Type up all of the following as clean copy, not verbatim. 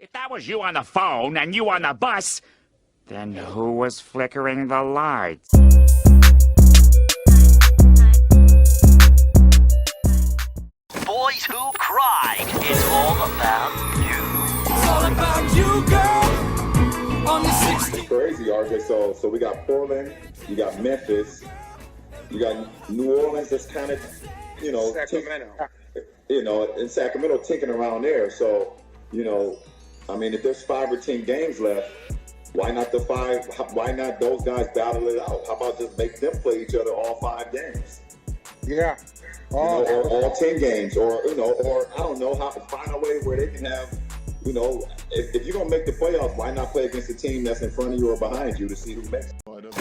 If that was you on the phone and you on the bus, then who was flickering the lights? Boys Who Cried. It's all about you. It's all about you, girl. On the 60. It's crazy, RJ. So we got Portland, you got Memphis, you got New Orleans that's kind of, Sacramento. In Sacramento ticking around there. So, I mean, if there's 5 or 10 games left, why not the 5? Why not those guys battle it out? How about just make them play each other all 5 games? Yeah. Or all 10 games, or I don't know, how to find a way where they can have, if you're gonna make the playoffs, why not play against a team that's in front of you or behind you to see who makes it?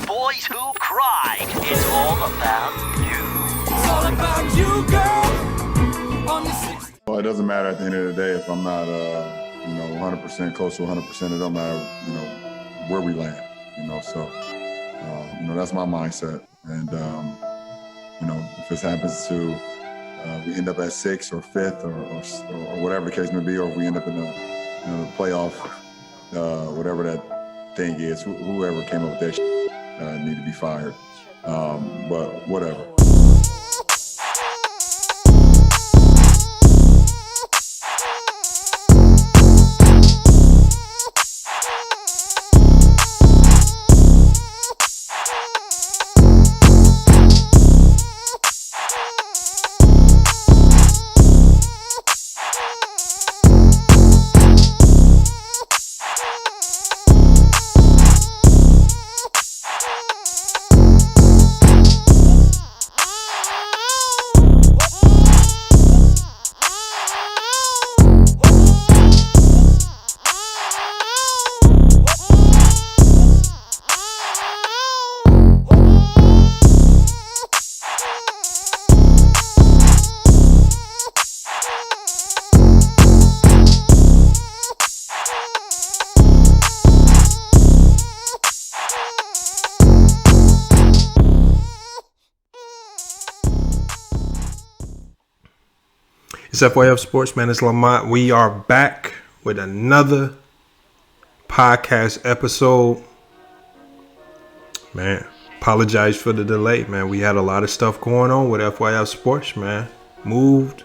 Boys Who Cried. It's all about you. It's all about you, girl. On the 60. Well, it doesn't matter at the end of the day if I'm not, 100% close to 100%. It don't matter, where we land. So that's my mindset. And if this happens to we end up at 6th or 5th or whatever the case may be, or if we end up in the playoff, whatever that thing is, whoever came up with that need to be fired. But whatever. It's FYF Sports, man. It's Lamont. We are back with another podcast episode. Man, apologize for the delay, man. We had a lot of stuff going on with FYF Sports, man. Moved.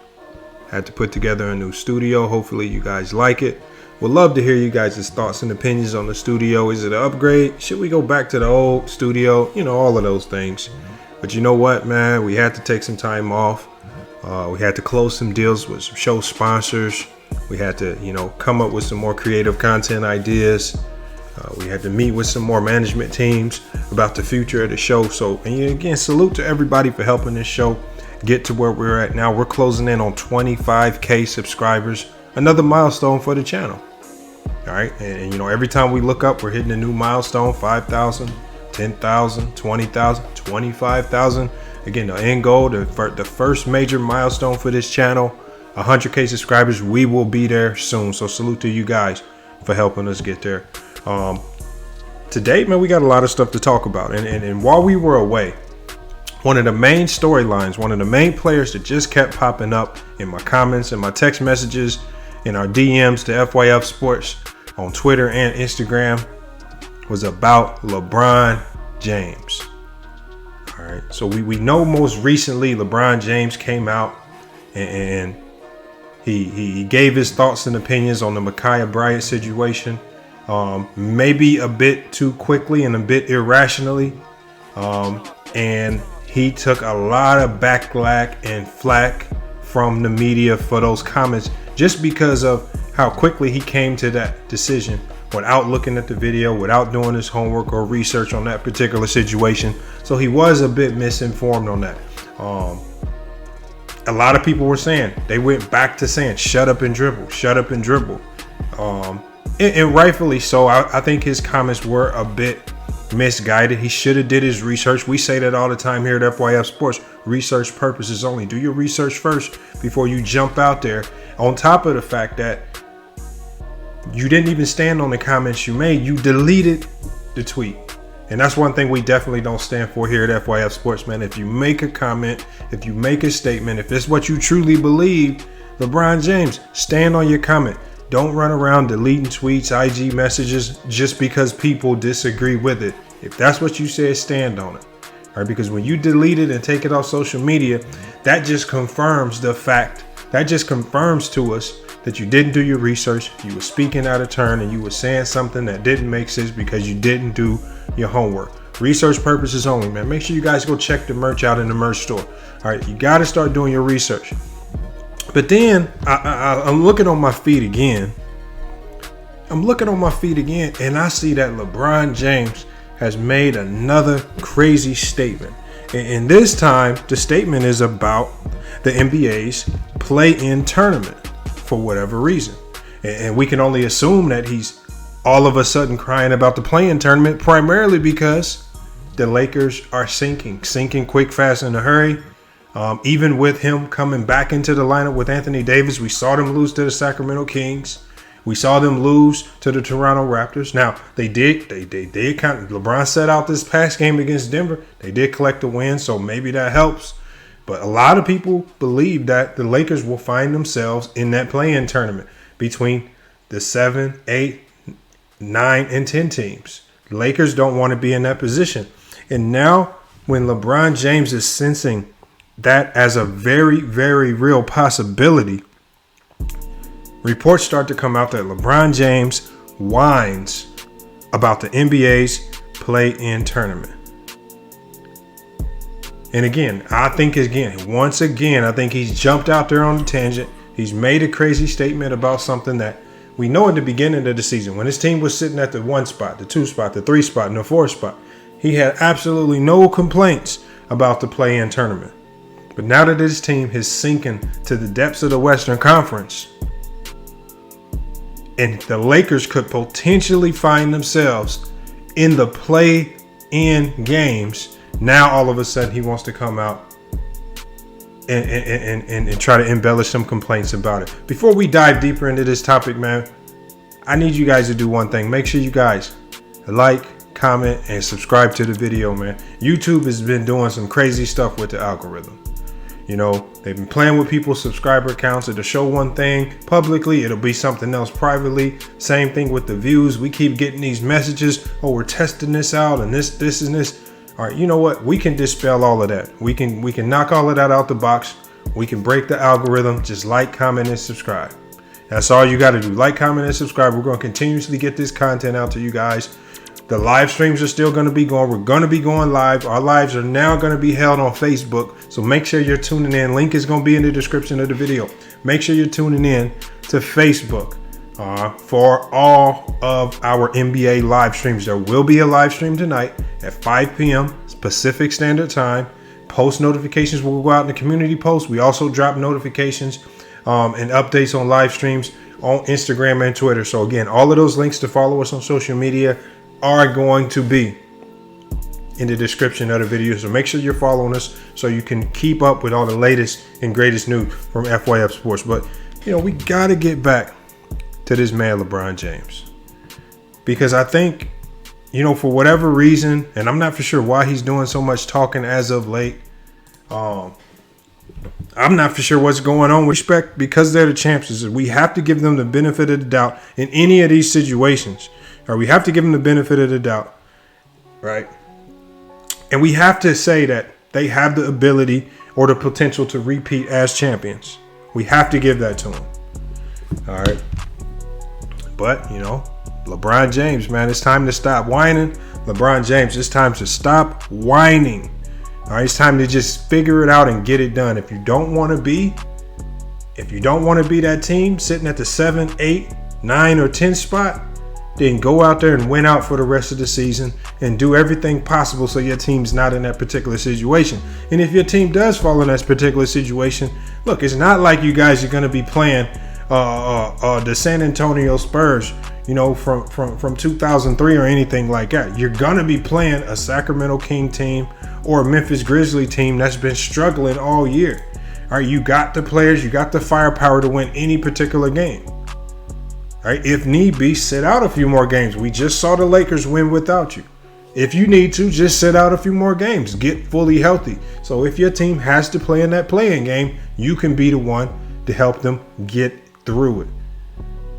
Had to put together a new studio. Hopefully you guys like it. Would love to hear you guys' thoughts and opinions on the studio. Is it an upgrade? Should we go back to the old studio? All of those things. But you know what, man? We had to take some time off. We had to close some deals with some show sponsors. We had to, come up with some more creative content ideas. We had to meet with some more management teams about the future of the show. So, and again, salute to everybody for helping this show get to where we're at now. We're closing in on 25K subscribers. Another milestone for the channel. All right. And every time we look up, we're hitting a new milestone, 5,000, 10,000, 20,000, 25,000. Again, the end goal, the first major milestone for this channel, 100K subscribers. We will be there soon. So salute to you guys for helping us get there. Today, man, we got a lot of stuff to talk about. And while we were away, one of the main storylines, one of the main players that just kept popping up in my comments and my text messages, in our DMs to FYF Sports on Twitter and Instagram was about LeBron James. All right. So we know most recently LeBron James came out and he gave his thoughts and opinions on the Ma'Khia Bryant situation. Maybe a bit too quickly and a bit irrationally. And he took a lot of backlash and flack from the media for those comments just because of how quickly he came to that decision without looking at the video, without doing his homework or research on that particular situation. So he was a bit misinformed on that. A lot of people were saying, they went back to saying, shut up and dribble, shut up and dribble. And rightfully so. I think his comments were a bit misguided. He should have did his research. We say that all the time here at FYF Sports. Research purposes only. Do your research first before you jump out there. On top of the fact that you didn't even stand on the comments you made. You deleted the tweet. And that's one thing we definitely don't stand for here at FYF Sports, man. If you make a comment, if you make a statement, if it's what you truly believe, LeBron James, stand on your comment. Don't run around deleting tweets, IG messages just because people disagree with it. If that's what you said, stand on it. All right, because when you delete it and take it off social media, that just confirms the fact. That just confirms to us that you didn't do your research, you were speaking out of turn, and you were saying something that didn't make sense because you didn't do your homework. Research purposes only, man. Make sure you guys go check the merch out in the merch store. All right, you got to start doing your research. But then I'm looking on my feed again. And I see that LeBron James has made another crazy statement. And this time, the statement is about the NBA's play-in tournament for whatever reason. And we can only assume that he's all of a sudden crying about the play-in tournament, primarily because the Lakers are sinking quick, fast, in a hurry. Even with him coming back into the lineup with Anthony Davis, we saw them lose to the Sacramento Kings. We saw them lose to the Toronto Raptors. Now, they did kind of, LeBron set out this past game against Denver. They did collect a win, so maybe that helps. But a lot of people believe that the Lakers will find themselves in that play-in tournament between the 7, 8, 9, and 10 teams. The Lakers don't want to be in that position. And now, when LeBron James is sensing that as a very, very real possibility, reports start to come out that LeBron James whines about the NBA's play-in tournament. And again, I think he's jumped out there on the tangent. He's made a crazy statement about something that we know at the beginning of the season, when his team was sitting at the 1 spot, the 2 spot, the 3 spot, and the 4 spot, he had absolutely no complaints about the play-in tournament. But now that his team is sinking to the depths of the Western Conference, and the Lakers could potentially find themselves in the play-in games, now all of a sudden he wants to come out and try to embellish some complaints about it. Before we dive deeper into this topic, man, I need you guys to do one thing. Make sure you guys like, comment, and subscribe to the video, man. YouTube has been doing some crazy stuff with the algorithm. You know, they've been playing with people's subscriber accounts. It'll show one thing publicly, it'll be something else privately. Same thing with the views. We keep getting these messages, oh, we're testing this out and this and this. All right, you know what? We can dispel all of that. We can knock all of that out the box. We can break the algorithm. Just like, comment, and subscribe. That's all you got to do. Like, comment, and subscribe. We're going to continuously get this content out to you guys. The live streams are still going to be going. We're going to be going live. Our lives are now going to be held on Facebook. So make sure you're tuning in. Link is going to be in the description of the video. Make sure you're tuning in to Facebook for all of our NBA live streams. There will be a live stream tonight at 5 p.m. Pacific Standard Time. Post notifications will go out in the community post. We also drop notifications and updates on live streams on Instagram and Twitter. So again, all of those links to follow us on social media are going to be in the description of the video. So make sure you're following us so you can keep up with all the latest and greatest news from FYF Sports. But, you know, we got to get back to this man, LeBron James, because I think, you know, for whatever reason, and I'm not for sure why he's doing so much talking as of late. I'm not for sure what's going on with respect, because they're the champs. We have to give them the benefit of the doubt in any of these situations. Or we have to give them the benefit of the doubt, right? And we have to say that they have the ability or the potential to repeat as champions. We have to give that to them. All right. But, you know, LeBron James, man, it's time to stop whining. LeBron James, it's time to stop whining. All right, it's time to just figure it out and get it done. If you don't want to be that team sitting at the 7, 8, 9, or 10 spot, then go out there and win out for the rest of the season and do everything possible so your team's not in that particular situation. And if your team does fall in that particular situation, look, it's not like you guys are going to be playing the San Antonio Spurs, you know, from 2003 or anything like that. You're going to be playing a Sacramento King team or a Memphis Grizzly team that's been struggling all year. All right, you got the players, you got the firepower to win any particular game. All right, if need be, sit out a few more games. We just saw the Lakers win without you. If you need to, just sit out a few more games. Get fully healthy. So if your team has to play in that play-in game, you can be the one to help them get through it.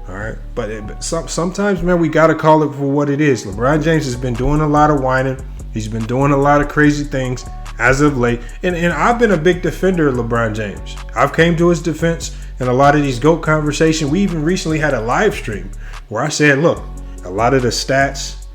All right. But sometimes, man, we got to call it for what it is. LeBron James has been doing a lot of whining. He's been doing a lot of crazy things as of late. And I've been a big defender of LeBron James. I've came to his defense in a lot of these GOAT conversations. We even recently had a live stream where I said, look, a lot of the stats,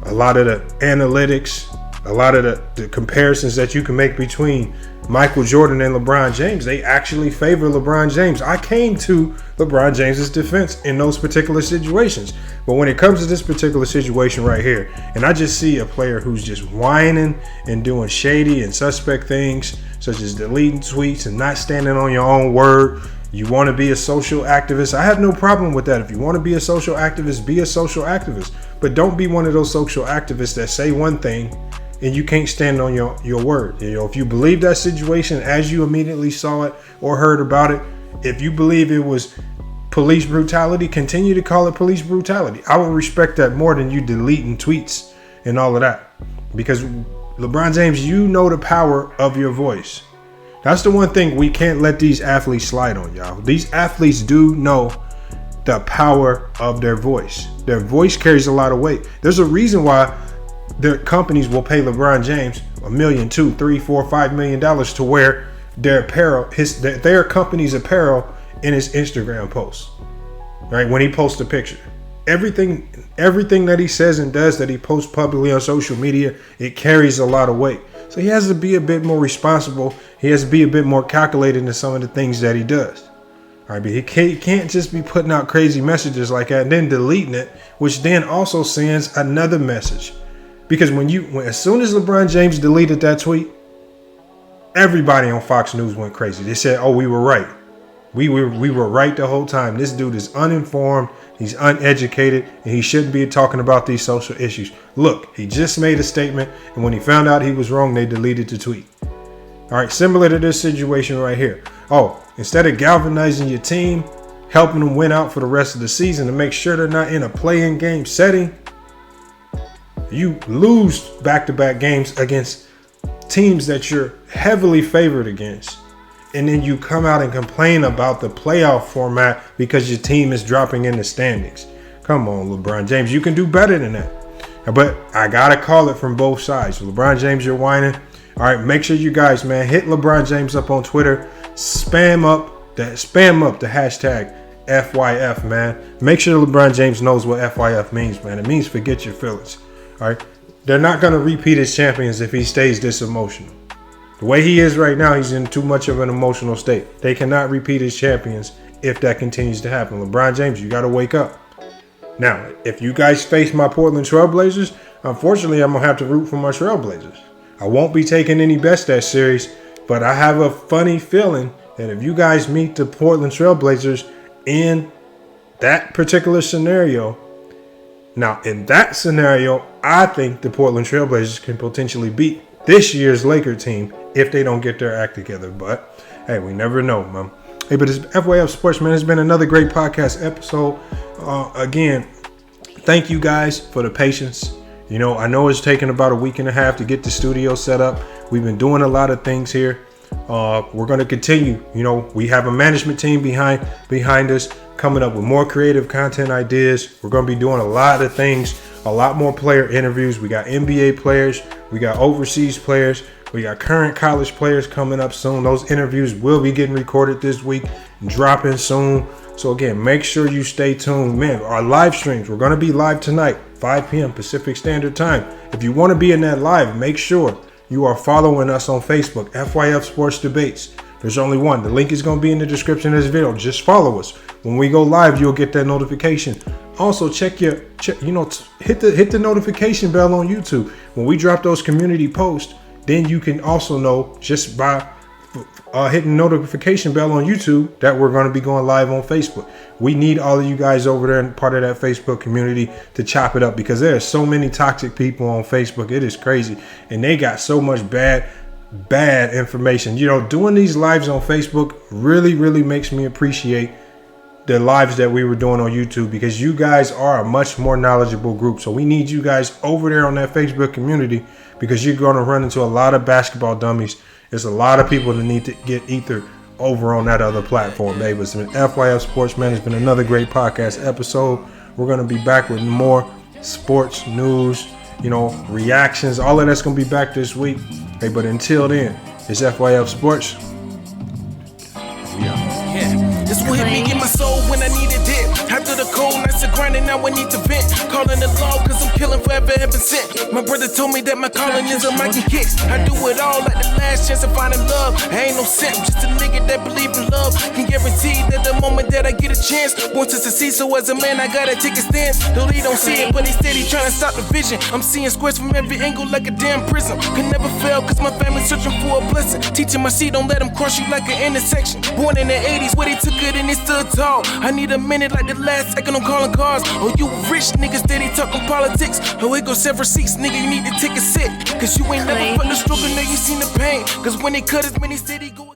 a lot of the analytics, a lot of the comparisons that you can make between Michael Jordan and LeBron James, they actually favor LeBron James. I came to LeBron James's defense in those particular situations. But when it comes to this particular situation right here, and I just see a player who's just whining and doing shady and suspect things, such as deleting tweets and not standing on your own word. You want to be a social activist? I have no problem with that. If you want to be a social activist, be a social activist. But don't be one of those social activists that say one thing and you can't stand on your word. You know, if you believe that situation as you immediately saw it or heard about it, if you believe it was police brutality, continue to call it police brutality. I will respect that more than you deleting tweets and all of that. Because LeBron James, you know the power of your voice. That's the one thing we can't let these athletes slide on, y'all. These athletes do know the power of their voice. Their voice carries a lot of weight. There's a reason why their companies will pay LeBron James $1 million, $2, $3, $4, $5 million to wear their apparel, their company's apparel in his Instagram posts. Right? When he posts a picture. Everything that he says and does that he posts publicly on social media, it carries a lot of weight. So he has to be a bit more responsible. He has to be a bit more calculated in some of the things that he does. All right, but he can't just be putting out crazy messages like that and then deleting it, which then also sends another message. Because as soon as LeBron James deleted that tweet, everybody on Fox News went crazy. They said, "Oh, we were right. We were right the whole time. This dude is uninformed. He's uneducated, and he shouldn't be talking about these social issues." Look, he just made a statement, and when he found out he was wrong, they deleted the tweet. All right, similar to this situation right here. Oh, instead of galvanizing your team, helping them win out for the rest of the season to make sure they're not in a play-in game setting, you lose back-to-back games against teams that you're heavily favored against. And then you come out and complain about the playoff format because your team is dropping in the standings. Come on, LeBron James. You can do better than that. But I got to call it from both sides. LeBron James, you're whining. All right, make sure you guys, man, hit LeBron James up on Twitter. Spam up the hashtag FYF, man. Make sure LeBron James knows what FYF means, man. It means forget your feelings. All right. They're not going to repeat as champions if he stays this emotional. The way he is right now, he's in too much of an emotional state. They cannot repeat as champions if that continues to happen. LeBron James, you got to wake up. Now, if you guys face my Portland Trailblazers, unfortunately, I'm going to have to root for my Trailblazers. I won't be taking any best that series, but I have a funny feeling that if you guys meet the Portland Trailblazers in that particular scenario, now in that scenario, I think the Portland Trailblazers can potentially beat this year's Laker team if they don't get their act together. But hey, we never know, man. Hey, but it's FYF Sports, man. It's been another great podcast episode. Again, thank you guys for the patience. You know, I know it's taken about a week and a half to get the studio set up. We've been doing a lot of things here. We're going to continue. You know, we have a management team behind us coming up with more creative content ideas. We're going to be doing a lot of things, a lot more player interviews. We got NBA players. We got overseas players. We got current college players coming up soon. Those interviews will be getting recorded this week and dropping soon. So again, make sure you stay tuned. Man, our live streams, we're going to be live tonight, 5 p.m. Pacific Standard Time. If you want to be in that live, make sure you are following us on Facebook, FYF Sports Debates. There's only one. The link is going to be in the description of this video. Just follow us. When we go live, you'll get that notification. Also, hit the notification bell on YouTube. When we drop those community posts, then you can also know just by hitting the notification bell on YouTube that we're going to be going live on Facebook. We need all of you guys over there and part of that Facebook community to chop it up, because there are so many toxic people on Facebook. It is crazy. And they got so much bad information. You know, doing these lives on Facebook really, really makes me appreciate the lives that we were doing on YouTube, because you guys are a much more knowledgeable group. So we need you guys over there on that Facebook community, because you're going to run into a lot of basketball dummies. There's a lot of people that need to get either over on that other platform, baby. It's been FYF Sports, man. It's been another great podcast episode. We're going to be back with more sports news, reactions. All of that's going to be back this week. Hey, but until then, it's FYF Sports. This will hit me in my soul when I needed it. After the cold nights of grinding, now I need to vent. Calling the law, cause I'm killing forever, heaven sent. My brother told me that my calling is a mic and kicks. I do it all like the last chance of finding love. I ain't no simp, just a nigga that believe in love. Can guarantee that the moment that I get a chance, want to succeed, so as a man I gotta take a stance. Though he don't see it, but he steady trying to stop the vision. I'm seeing squares from every angle like a damn prism. Can never fail, cause my family's searching for a blessing. Teaching my seed, don't let them cross you like an intersection. Born in the 80s, where they took it and they stood tall. I need a minute like the last second I'm calling cars. Oh, you rich niggas steady talking politics. Oh, it go several seats, nigga, you need to take a sit. Cause you ain't never felt the struggle, now you seen the pain. Cause when they cut his many steady go